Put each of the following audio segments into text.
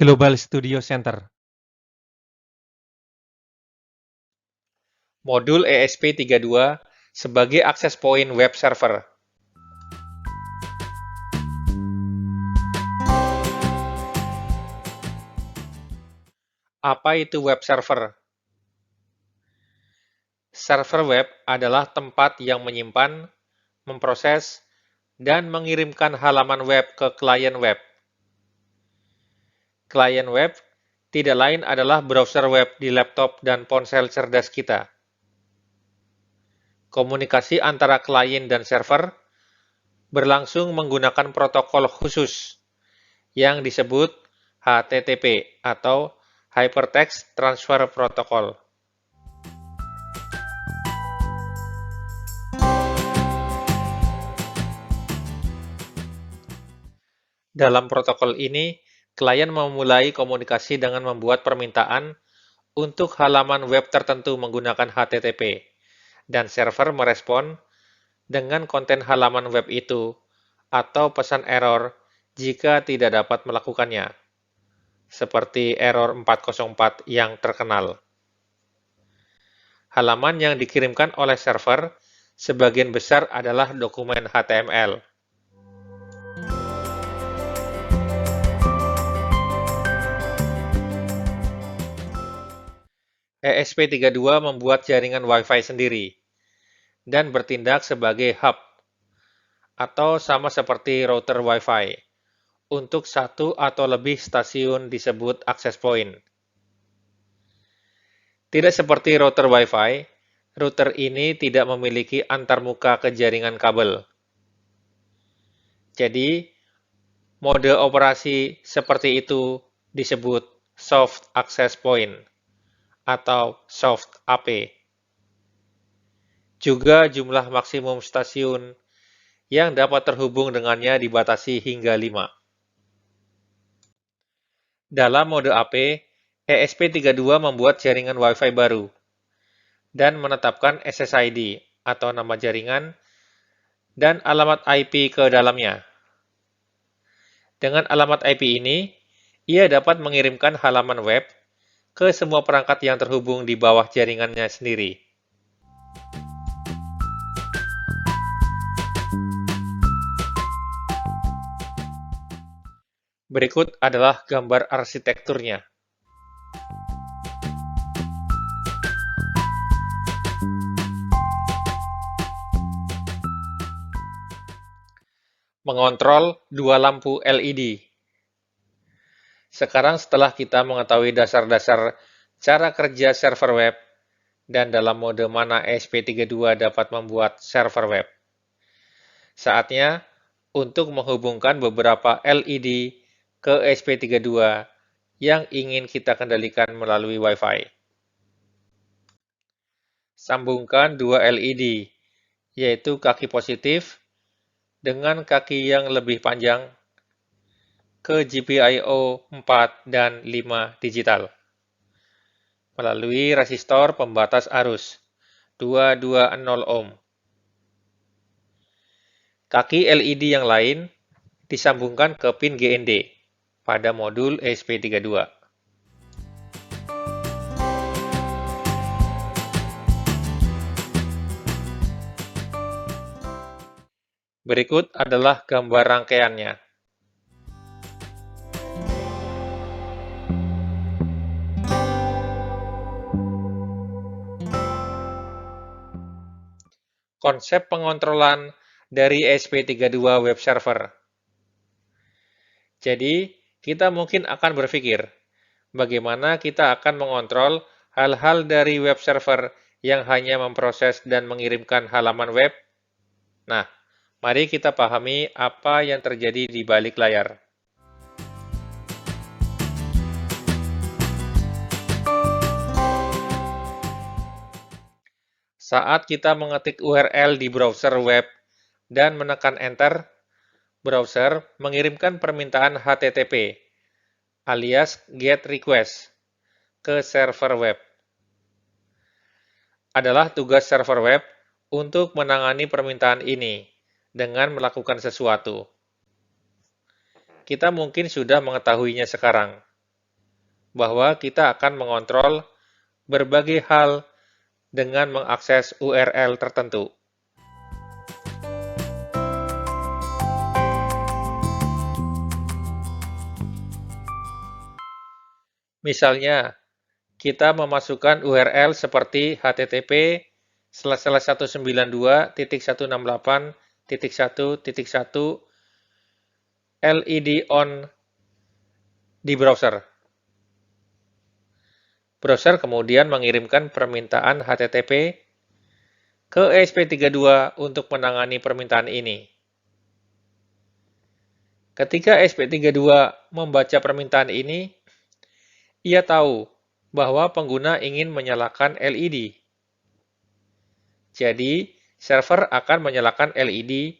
Global Studio Center. Modul ESP32 sebagai access point web server. Apa itu web server? Server web adalah tempat yang menyimpan, memproses, dan mengirimkan halaman web ke klien web. Klien web tidak lain adalah browser web di laptop dan ponsel cerdas kita. Komunikasi antara klien dan server berlangsung menggunakan protokol khusus yang disebut HTTP atau Hypertext Transfer Protocol. Dalam protokol ini, klien memulai komunikasi dengan membuat permintaan untuk halaman web tertentu menggunakan HTTP, dan server merespon dengan konten halaman web itu atau pesan error jika tidak dapat melakukannya, seperti error 404 yang terkenal. Halaman yang dikirimkan oleh server sebagian besar adalah dokumen HTML. ESP32 membuat jaringan Wi-Fi sendiri dan bertindak sebagai hub atau sama seperti router Wi-Fi. Untuk satu atau lebih stasiun disebut access point. Tidak seperti router Wi-Fi, router ini tidak memiliki antarmuka ke jaringan kabel. Jadi, mode operasi seperti itu disebut soft access point atau soft AP. Juga jumlah maksimum stasiun yang dapat terhubung dengannya dibatasi hingga 5. Dalam mode AP, ESP32 membuat jaringan Wi-Fi baru dan menetapkan SSID atau nama jaringan dan alamat IP ke dalamnya. Dengan alamat IP ini, ia dapat mengirimkan halaman web ke semua perangkat yang terhubung di bawah jaringannya sendiri. Berikut adalah gambar arsitekturnya. Mengontrol dua lampu LED. Sekarang setelah kita mengetahui dasar-dasar cara kerja server web dan dalam mode mana ESP32 dapat membuat server web, saatnya untuk menghubungkan beberapa LED ke ESP32 yang ingin kita kendalikan melalui Wi-Fi. Sambungkan dua LED, yaitu kaki positif dengan kaki yang lebih panjang ke GPIO 4 dan 5 digital melalui resistor pembatas arus 220 ohm. Kaki LED yang lain disambungkan ke pin GND pada modul ESP32. Berikut adalah gambar rangkaiannya. Konsep pengontrolan dari ESP32 web server. Jadi, kita mungkin akan berpikir, bagaimana kita akan mengontrol hal-hal dari web server yang hanya memproses dan mengirimkan halaman web? Nah, mari kita pahami apa yang terjadi di balik layar. Saat kita mengetik URL di browser web dan menekan Enter, browser mengirimkan permintaan HTTP alias GET REQUEST ke server web. Adalah tugas server web untuk menangani permintaan ini dengan melakukan sesuatu. Kita mungkin sudah mengetahuinya sekarang. bahwa kita akan mengontrol berbagai hal dengan mengakses URL tertentu. Misalnya, kita memasukkan URL seperti http://192.168.1.1 LED on di browser. Browser kemudian mengirimkan permintaan HTTP ke ESP32 untuk menangani permintaan ini. Ketika ESP32 membaca permintaan ini, ia tahu bahwa pengguna ingin menyalakan LED. Jadi, server akan menyalakan LED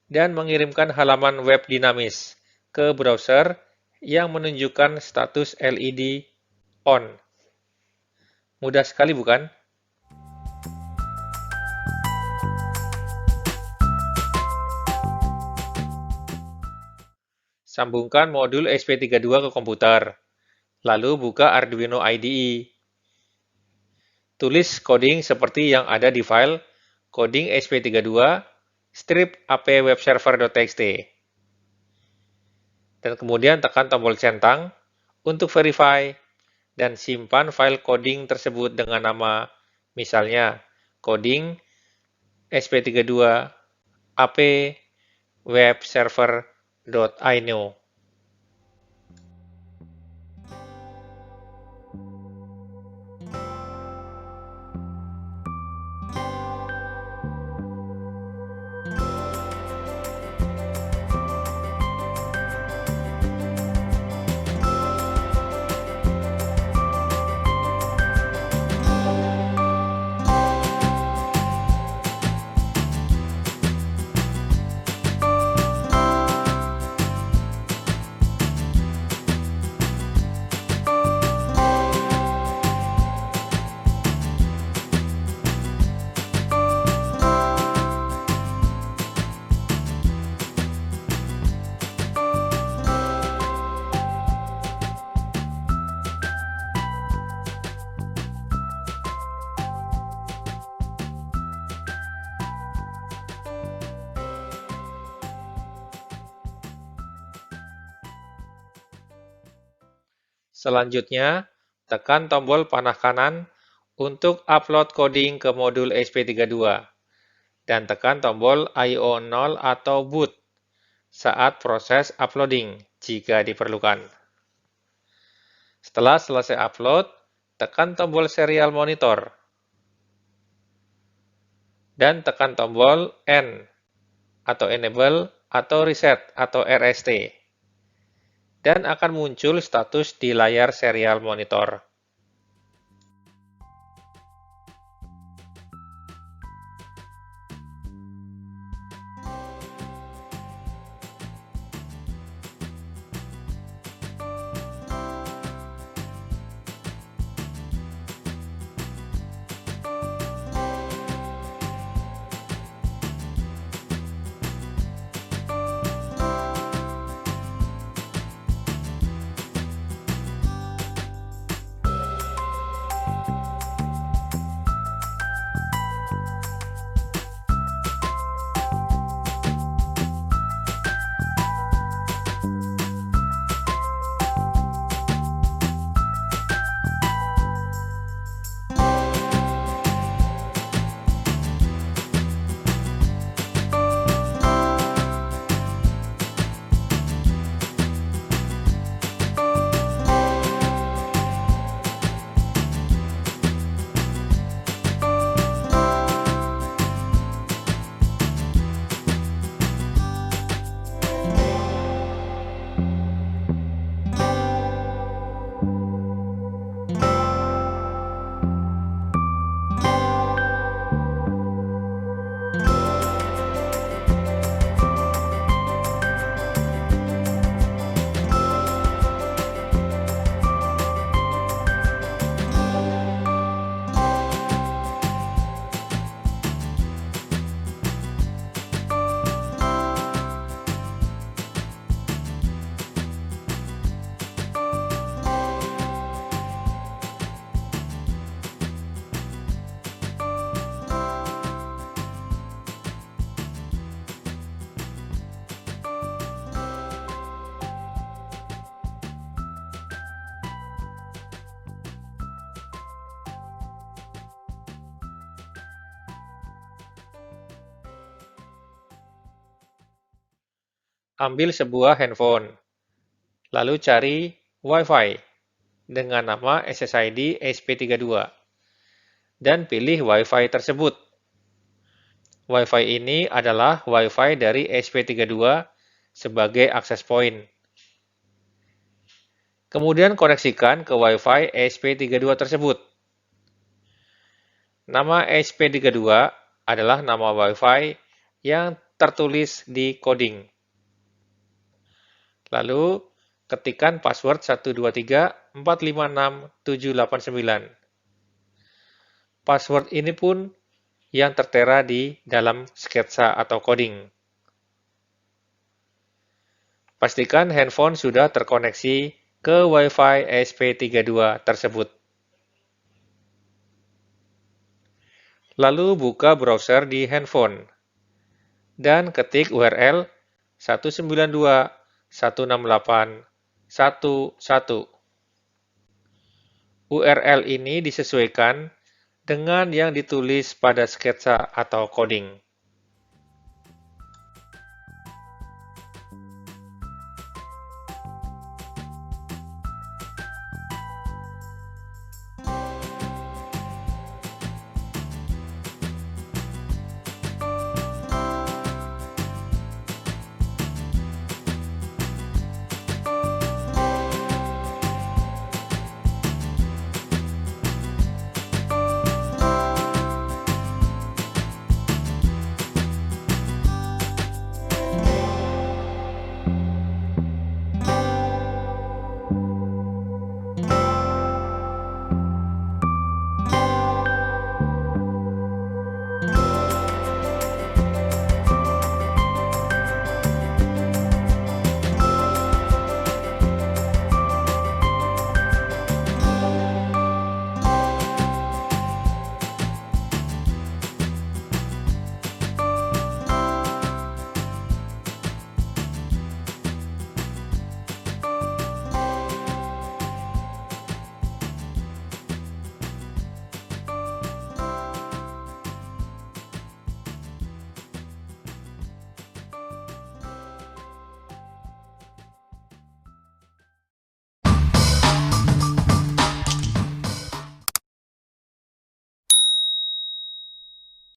dan mengirimkan halaman web dinamis ke browser yang menunjukkan status LED on. Mudah sekali, bukan? Sambungkan modul ESP32 ke komputer, lalu buka Arduino IDE. Tulis coding seperti yang ada di file coding ESP32 strip ap-webserver.txt. Dan kemudian tekan tombol centang untuk verify dan simpan file coding tersebut dengan nama, misalnya, coding esp32 ap-webserver.ino. Selanjutnya, tekan tombol panah kanan untuk upload coding ke modul ESP32 dan tekan tombol I/O 0 atau boot saat proses uploading jika diperlukan. Setelah selesai upload, tekan tombol serial monitor dan tekan tombol N atau enable atau reset atau RST. Dan akan muncul status di layar serial monitor. Ambil sebuah handphone, lalu cari Wi-Fi dengan nama SSID ESP32 dan pilih Wi-Fi tersebut. Wi-Fi ini adalah Wi-Fi dari ESP32 sebagai akses point. Kemudian koneksikan ke Wi-Fi ESP32 tersebut. Nama ESP32 adalah nama Wi-Fi yang tertulis di coding. Lalu, ketikkan password 123456789. Password ini pun yang tertera di dalam sketsa atau coding. Pastikan handphone sudah terkoneksi ke Wi-Fi ESP32 tersebut. Lalu buka browser di handphone dan ketik URL 192.168.1.1. URL ini disesuaikan dengan yang ditulis pada sketsa atau coding.